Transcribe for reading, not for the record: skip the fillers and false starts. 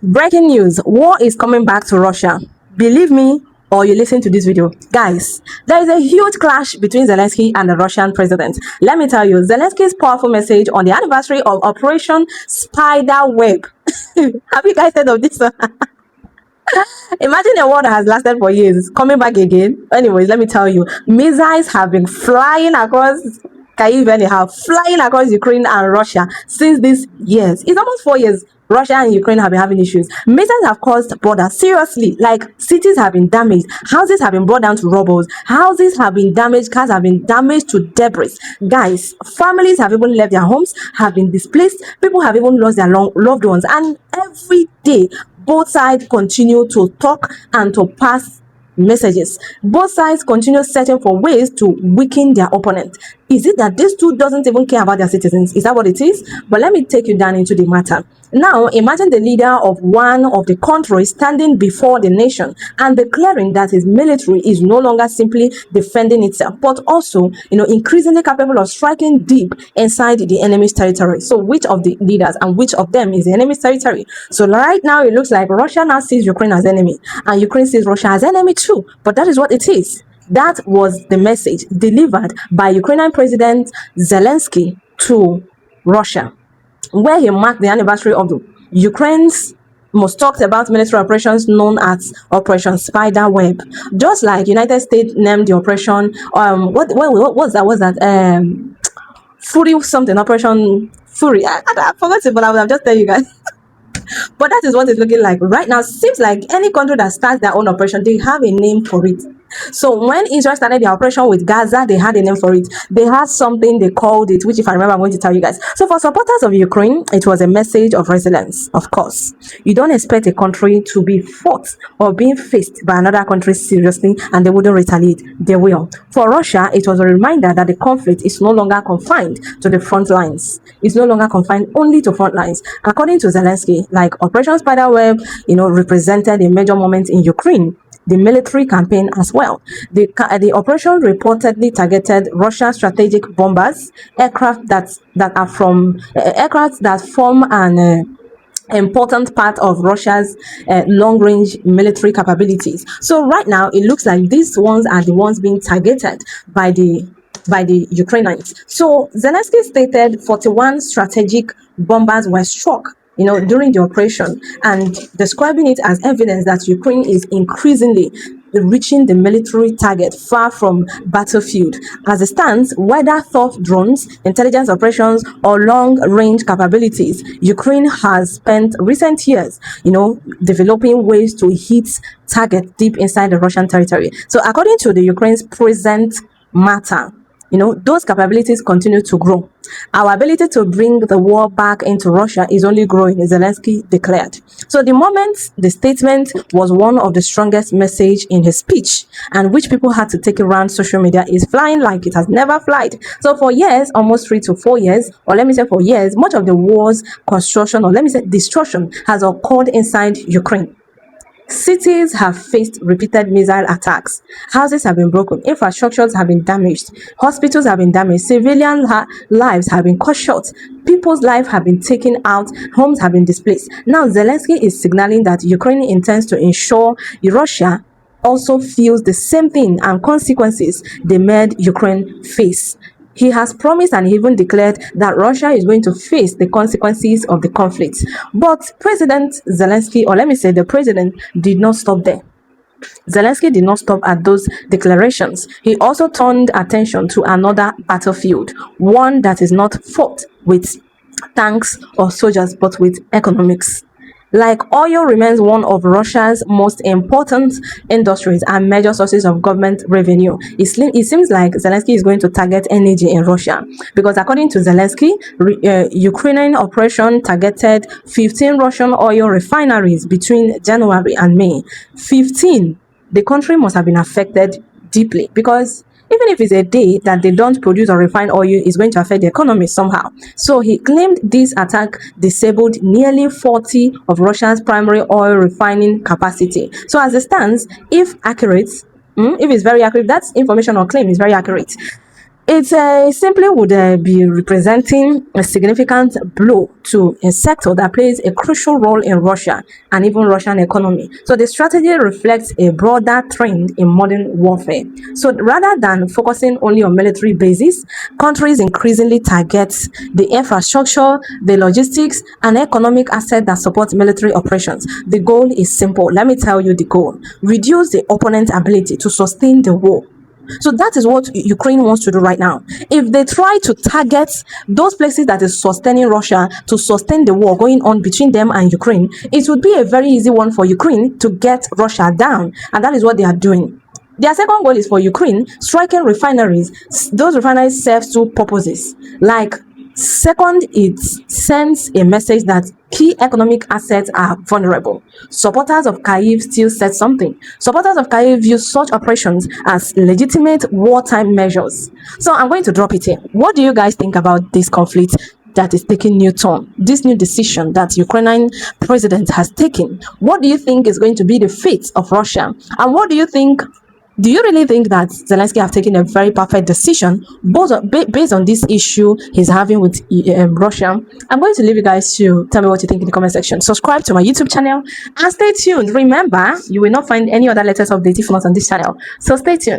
Breaking news, war is coming back to Russia. Believe me, or you listen to this video. Guys, there is a huge clash between Zelensky and the Russian president. Let me tell you, Zelensky's powerful message on the anniversary of Operation Spiderweb. Have you guys heard of this? Imagine a war that has lasted for years coming back again. Anyways, let me tell you, missiles have been flying across Kyiv anyhow, flying across Ukraine and Russia since these years. It's almost 4 years. Russia and Ukraine have been having issues. Missiles have caused borders seriously. Like cities have been damaged, houses have been brought down to rubble, houses have been damaged, cars have been damaged to debris. Guys, families have even left their homes, have been displaced. People have even lost their loved ones, and every day both sides continue to talk and to pass messages. Both sides continue searching for ways to weaken their opponent. Is it that these two doesn't even care about their citizens? Is that what it is? But let me take you down into the matter. Now, imagine the leader of one of the countries standing before the nation and declaring that his military is no longer simply defending itself, but also, increasingly capable of striking deep inside the enemy's territory. So, which of the leaders and which of them is the enemy's territory? So, right now, it looks like Russia now sees Ukraine as enemy, and Ukraine sees Russia as enemy too. But that is what it is. That was the message delivered by Ukrainian President Zelensky to Russia, where he marked the anniversary of the Ukraine's most talked about military operations known as Operation Spiderweb. Just like United States named the operation, what was that? Was that Fury something? Operation Fury. I forgot it, but I will just tell you guys. But that is what it's looking like right now. Seems like any country that starts their own operation, they have a name for it. So when Israel started their operation with Gaza, they had a name for it. They had something they called it, which if I remember, I'm going to tell you guys. So for supporters of Ukraine, it was a message of resilience. Of course, you don't expect a country to be fought or being faced by another country seriously and they wouldn't retaliate. They will. For Russia, it was a reminder that the conflict is no longer confined to the front lines. It's no longer confined only to front lines. According to Zelensky, like Operation Spiderweb, represented a major moment in Ukraine, the military campaign as well. The operation reportedly targeted Russian strategic bombers, aircraft that form an important part of Russia's long-range military capabilities. So right now, it looks like these ones are the ones being targeted by the Ukrainians. So Zelensky stated 41 strategic bombers were struck during the operation, and describing it as evidence that Ukraine is increasingly reaching the military target far from battlefield. As it stands, whether thought drones, intelligence operations, or long-range capabilities, Ukraine has spent recent years, developing ways to hit target deep inside the Russian territory. So according to the Ukraine's present matter, those capabilities continue to grow. Our ability to bring the war back into Russia is only growing, Zelensky declared. So the statement was one of the strongest message in his speech, and which people had to take around social media, is flying like it has never flied. So for years, almost 3 to 4 years, or let me say for years, much of the war's construction, or let me say destruction, has occurred inside Ukraine. Cities have faced repeated missile attacks. Houses have been broken. Infrastructures have been damaged. Hospitals have been damaged. Civilian lives have been cut short. People's lives have been taken out. Homes have been displaced. Now, Zelensky is signaling that Ukraine intends to ensure Russia also feels the same thing and consequences they made Ukraine face. He has promised and even declared that Russia is going to face the consequences of the conflict. But President Zelensky, or let me say the president, did not stop there. Zelensky did not stop at those declarations. He also turned attention to another battlefield, one that is not fought with tanks or soldiers, but with economics. Like oil remains one of Russia's most important industries and major sources of government revenue, it seems like Zelensky is going to target energy in Russia, because according to Zelensky, Ukrainian operation targeted 15 Russian oil refineries between January and May. 15. The country must have been affected deeply, because even if it's a day that they don't produce or refine oil, is going to affect the economy somehow. So he claimed this attack disabled nearly 40 of Russia's primary oil refining capacity. So as it stands, if accurate, if it's very accurate, that information or claim is very accurate, It simply would be representing a significant blow to a sector that plays a crucial role in Russia and even Russian economy. So the strategy reflects a broader trend in modern warfare. So rather than focusing only on military bases, countries increasingly target the infrastructure, the logistics, and economic assets that support military operations. The goal is simple. Let me tell you the goal: reduce the opponent's ability to sustain the war. So that is what Ukraine wants to do right now. If they try to target those places that is sustaining Russia to sustain the war going on between them and Ukraine, it would be a very easy one for Ukraine to get Russia down. And that is what they are doing. Their second goal is for Ukraine striking refineries. Those refineries serve two purposes. Like, second, it sends a message that key economic assets are vulnerable. Supporters of Kyiv still said something. Supporters of Kyiv view such operations as legitimate wartime measures. So I'm going to drop it here. What do you guys think about this conflict that is taking new turn, this new decision that Ukrainian president has taken? What do you think is going to be the fate of Russia? And what do you think? Do you really think that Zelensky have taken a very perfect decision based on this issue he's having with Russia? I'm going to leave you guys to tell me what you think in the comment section. Subscribe to my YouTube channel and stay tuned. Remember, you will not find any other latest update if not on this channel. So stay tuned.